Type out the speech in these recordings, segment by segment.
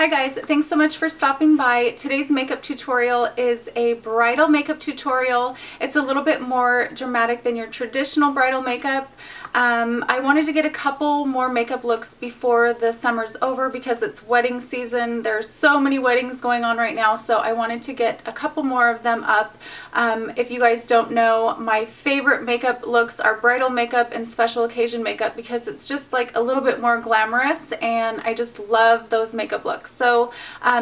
Hi guys, thanks so much for stopping by. Today's makeup tutorial is a bridal makeup tutorial. It's a little bit more dramatic than your traditional bridal makeup. I wanted to get a couple more makeup looks before the summer's over because it's wedding season. There's so many weddings going on right now, so I wanted to get a couple more of them up. If you guys don't know, my favorite makeup looks are bridal makeup and special occasion makeup because it's just like a little bit more glamorous and I just love those makeup looks. So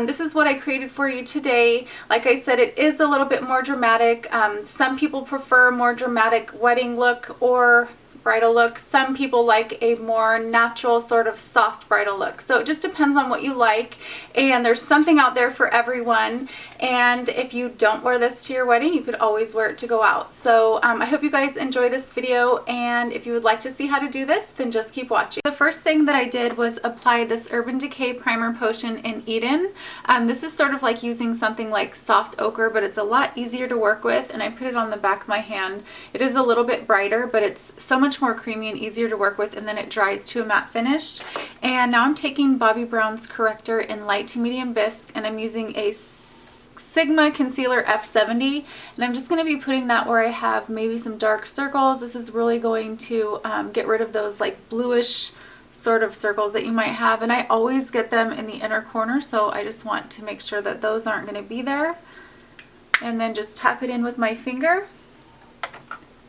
this is what I created for you today. Like I said, it is a little bit more dramatic. Some people prefer more dramatic wedding look or bridal look. Some people like a more natural sort of soft bridal look. So it just depends on what you like, and there's something out there for everyone. And if you don't wear this to your wedding, you could always wear it to go out. So I hope you guys enjoy this video, and if you would like to see how to do this, then just keep watching. The first thing that I did was apply this Urban Decay Primer Potion in Eden. This is sort of like using something like soft ochre, but it's a lot easier to work with, and I put it on the back of my hand. It is a little bit brighter, but it's so much more creamy and easier to work with, and then it dries to a matte finish. And now I'm taking Bobbi Brown's corrector in light to medium bisque, and I'm using a Sigma Concealer F70, and I'm just going to be putting that where I have maybe some dark circles. This is really going to get rid of those like bluish sort of circles that you might have, and I always get them in the inner corner, so I just want to make sure that those aren't going to be there. And then just tap it in with my finger.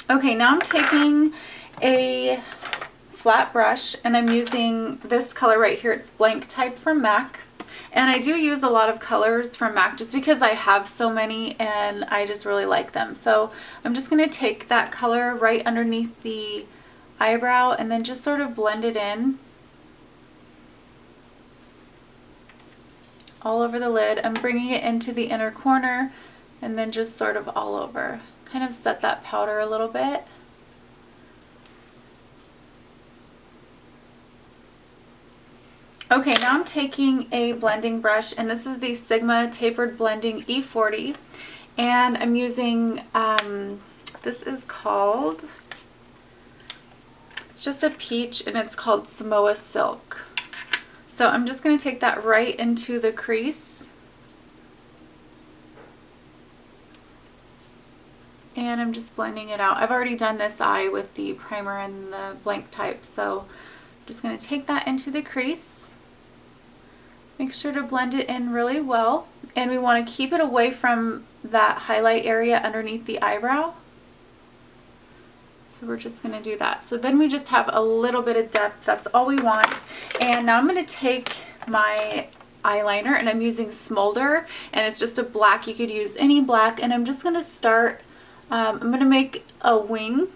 Okay, now I'm taking a flat brush and I'm using this color right here. It's Blanc type from MAC, and I do use a lot of colors from MAC just because I have so many and I just really like them. So I'm just going to take that color right underneath the eyebrow and then just sort of blend it in all over the lid. I'm bringing it into the inner corner and then just sort of all over. Kind of set that powder a little bit. Okay, now I'm taking a blending brush, and this is the Sigma Tapered Blending E40, and I'm using, this is called, it's just a peach, and it's called Samoa Silk. So I'm just going to take that right into the crease, and I'm just blending it out. I've already done this eye with the primer and the Blanc type, so I'm just going to take that into the crease. Make sure to blend it in really well, and we want to keep it away from that highlight area underneath the eyebrow. So we're just going to do that. So then we just have a little bit of depth. That's all we want. And now I'm going to take my eyeliner, and I'm using Smolder, and it's just a black. You could use any black, and I'm just going to start, I'm going to make a wing.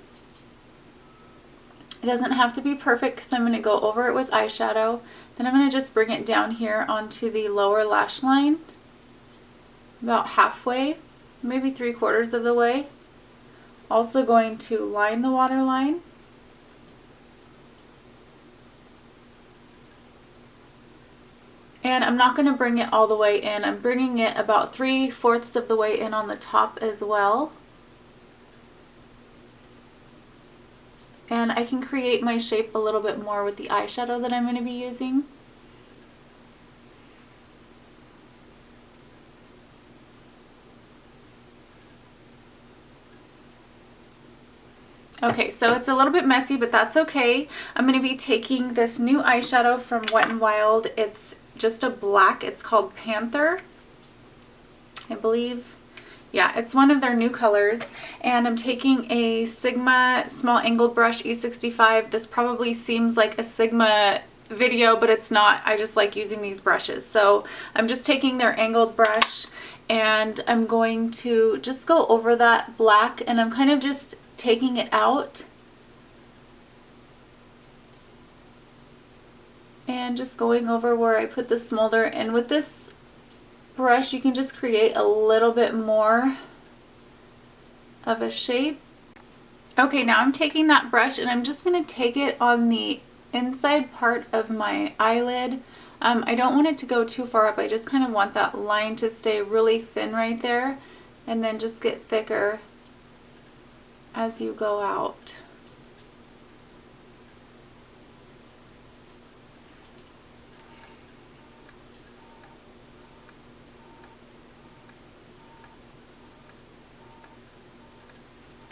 It doesn't have to be perfect because I'm going to go over it with eyeshadow. Then I'm going to just bring it down here onto the lower lash line, about halfway, maybe 3/4 of the way. Also going to line the waterline. And I'm not going to bring it all the way in. I'm bringing it about 3/4 of the way in on the top as well. And I can create my shape a little bit more with the eyeshadow that I'm going to be using. Okay, so it's a little bit messy, but that's okay. I'm going to be taking this new eyeshadow from Wet n Wild. It's just a black. It's called Panther, I believe. Yeah, it's one of their new colors, and I'm taking a Sigma small angled brush E65. This probably seems like a Sigma video, but it's not. I just like using these brushes. So I'm just taking their angled brush, and I'm going to just go over that black, and I'm kind of just taking it out and just going over where I put the smolder. And with this brush you can just create a little bit more of a shape. Okay, now I'm taking that brush and I'm just going to take it on the inside part of my eyelid. I don't want it to go too far up. I just kind of want that line to stay really thin right there, and then just get thicker as you go out.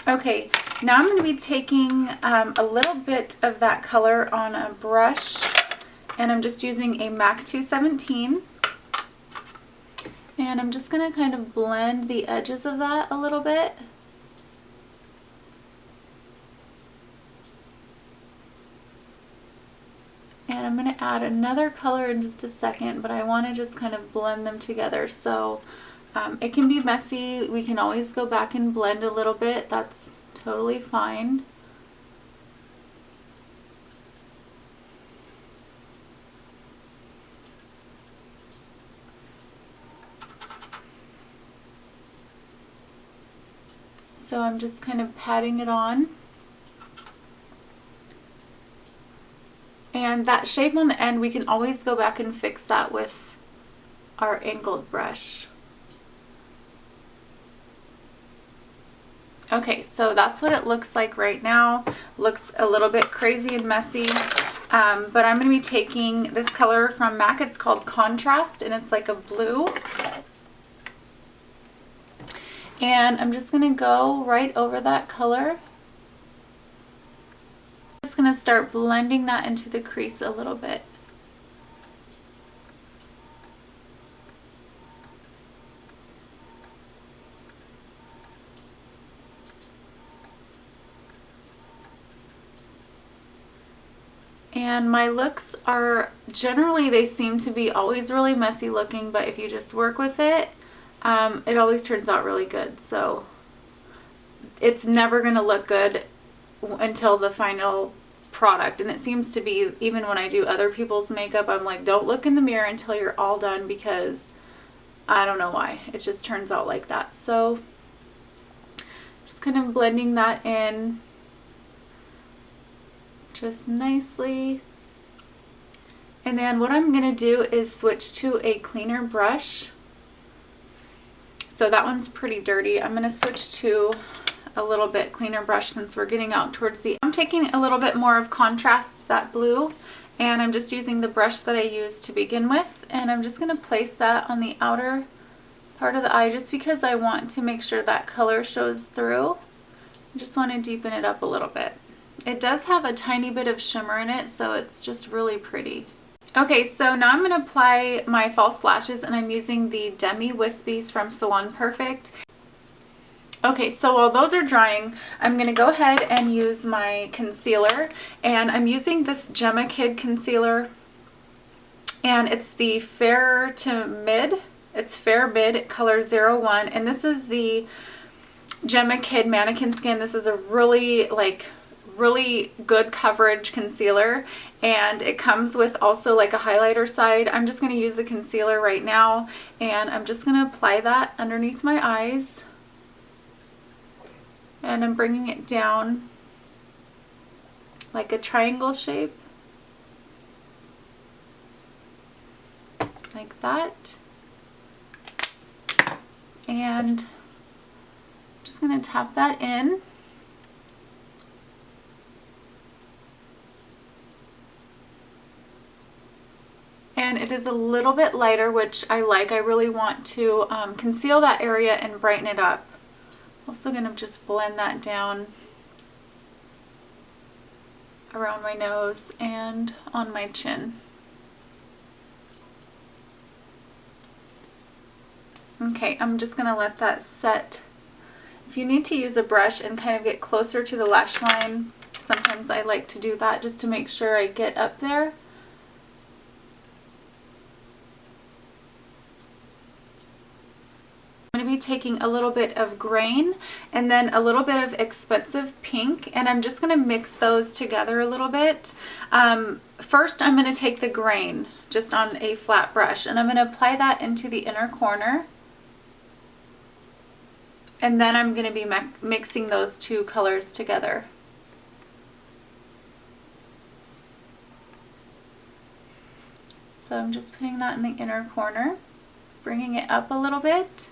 Okay, now I'm going to be taking a little bit of that color on a brush, and I'm just using a MAC 217. And I'm just going to kind of blend the edges of that a little bit. And I'm going to add another color in just a second, but I want to just kind of blend them together. So it can be messy. We can always go back and blend a little bit. That's totally fine. So I'm just kind of patting it on. And that shape on the end, we can always go back and fix that with our angled brush. Okay, so that's what it looks like right now. Looks a little bit crazy and messy, but I'm going to be taking this color from MAC. It's called Contrast, and it's like a blue. And I'm just going to go right over that color. I'm just going to start blending that into the crease a little bit. And my looks are generally, they seem to be always really messy looking, but if you just work with it, it always turns out really good. So it's never going to look good until the final product. And it seems to be, even when I do other people's makeup, I'm like, don't look in the mirror until you're all done, because I don't know why. It just turns out like that. So just kind of blending that in just nicely. And then what I'm going to do is switch to a cleaner brush. So that one's pretty dirty. I'm going to switch to a little bit cleaner brush since we're getting out towards the... I'm taking a little bit more of Contrast, that blue, and I'm just using the brush that I used to begin with, and I'm just going to place that on the outer part of the eye just because I want to make sure that color shows through. I just want to deepen it up a little bit. It does have a tiny bit of shimmer in it, so it's just really pretty. Okay, so now I'm going to apply my false lashes, and I'm using the Demi Wispies from Salon Perfect. Okay, so while those are drying, I'm going to go ahead and use my concealer, and I'm using this Gemma Kid concealer, and it's the Fair to Mid. It's Fair Mid color 01, and this is the Gemma Kid Mannequin Skin. This is a really good coverage concealer, and it comes with also like a highlighter side. I'm just going to use the concealer right now, and I'm just going to apply that underneath my eyes, and I'm bringing it down like a triangle shape, like that. And just going to tap that in. And it is a little bit lighter, which I like. I really want to conceal that area and brighten it up. Also going to just blend that down around my nose and on my chin. Okay, I'm just going to let that set. If you need to use a brush and kind of get closer to the lash line, sometimes I like to do that just to make sure I get up there. I'm going to be taking a little bit of Grain and then a little bit of Expensive Pink, and I'm just going to mix those together a little bit. First, I'm going to take the Grain just on a flat brush, and I'm going to apply that into the inner corner. And then I'm going to be mixing those two colors together. So I'm just putting that in the inner corner, bringing it up a little bit.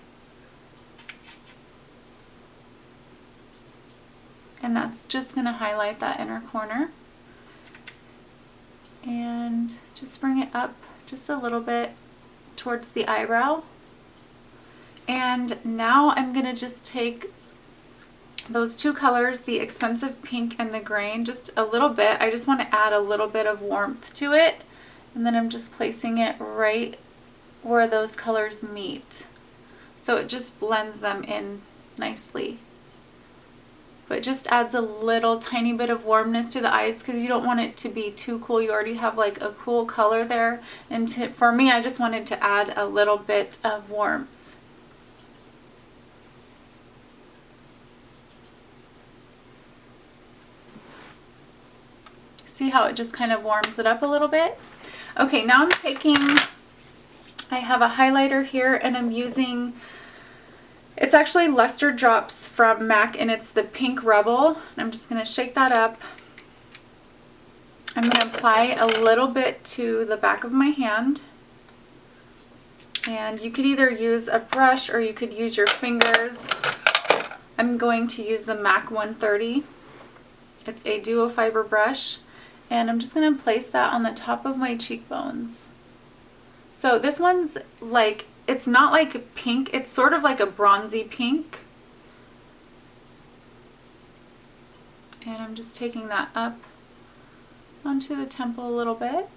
And that's just going to highlight that inner corner. And just bring it up just a little bit towards the eyebrow. And now I'm going to just take those two colors, the expensive pink and the grain, just a little bit. I just want to add a little bit of warmth to it, and then I'm just placing it right where those colors meet. So it just blends them in nicely. But it just adds a little tiny bit of warmness to the eyes because you don't want it to be too cool. You already have like a cool color there. And for me, I just wanted to add a little bit of warmth. See how it just kind of warms it up a little bit? Okay, now I'm taking, I have a highlighter here and I'm using, it's actually Lustre Drops from MAC and it's the Pink Rebel. I'm just going to shake that up. I'm going to apply a little bit to the back of my hand. And you could either use a brush or you could use your fingers. I'm going to use the MAC 130. It's a duo fiber brush. And I'm just going to place that on the top of my cheekbones. So this one's like, it's not like pink, it's sort of like a bronzy pink. And I'm just taking that up onto the temple a little bit.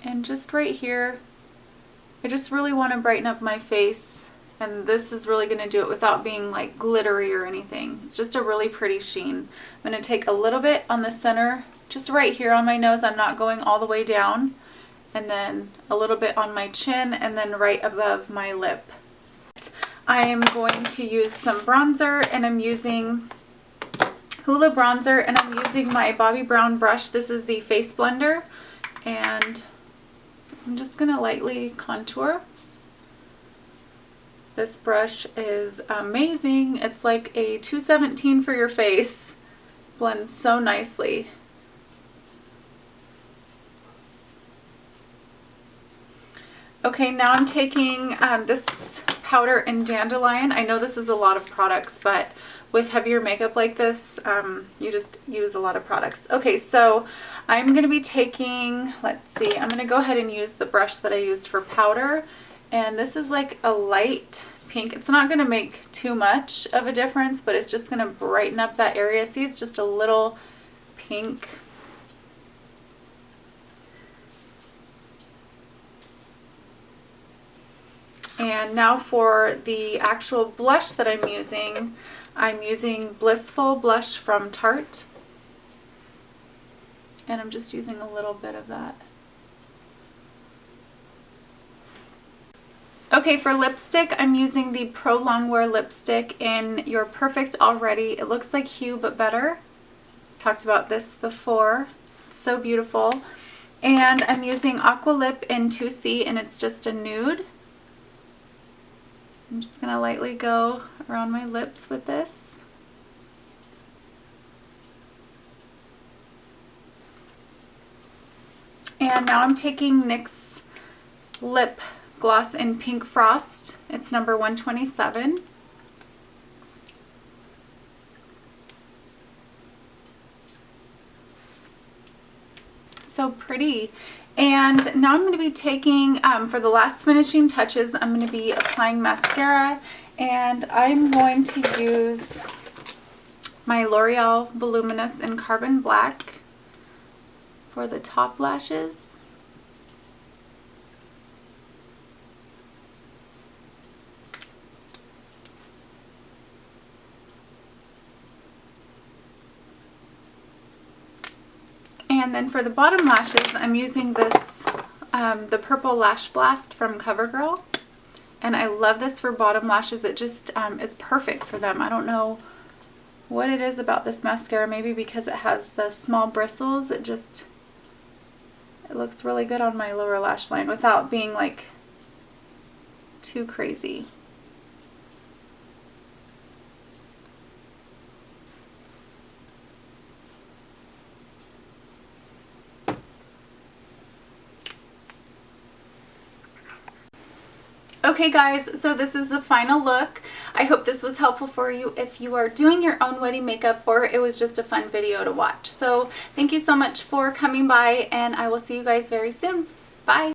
And just right here, I just really want to brighten up my face. And this is really going to do it without being like glittery or anything. It's just a really pretty sheen. I'm going to take a little bit on the center, just right here on my nose. I'm not going all the way down. And then a little bit on my chin and then right above my lip. I am going to use some bronzer and I'm using Hoola bronzer and I'm using my Bobbi Brown brush. This is the Face Blender and I'm just going to lightly contour. This brush is amazing. It's like a 217 for your face. Blends so nicely. Okay, now I'm taking this powder in Dandelion. I know this is a lot of products, but with heavier makeup like this, you just use a lot of products. Okay, so I'm going to be taking, let's see, I'm going to go ahead and use the brush that I used for powder. And this is like a light pink. It's not going to make too much of a difference, but it's just going to brighten up that area. See, it's just a little pink. And now for the actual blush that I'm using Blissful blush from Tarte. And I'm just using a little bit of that. Okay, for lipstick, I'm using the Pro Longwear lipstick in You're Perfect Already. It looks like Hue, but better. Talked about this before. It's so beautiful. And I'm using Aqua Lip in 2C, and it's just a nude. I'm just going to lightly go around my lips with this. And now I'm taking NYX Lip Gloss in Pink Frost. It's number 127. So pretty. And now I'm going to be taking, for the last finishing touches, I'm going to be applying mascara. And I'm going to use my L'Oreal Voluminous in Carbon Black for the top lashes. And then for the bottom lashes, I'm using this, the Purple Lash Blast from CoverGirl. And I love this for bottom lashes. It just is perfect for them. I don't know what it is about this mascara. Maybe because it has the small bristles. It looks really good on my lower lash line without being like too crazy. Okay guys, so this is the final look. I hope this was helpful for you if you are doing your own wedding makeup or it was just a fun video to watch. So thank you so much for coming by and I will see you guys very soon. Bye!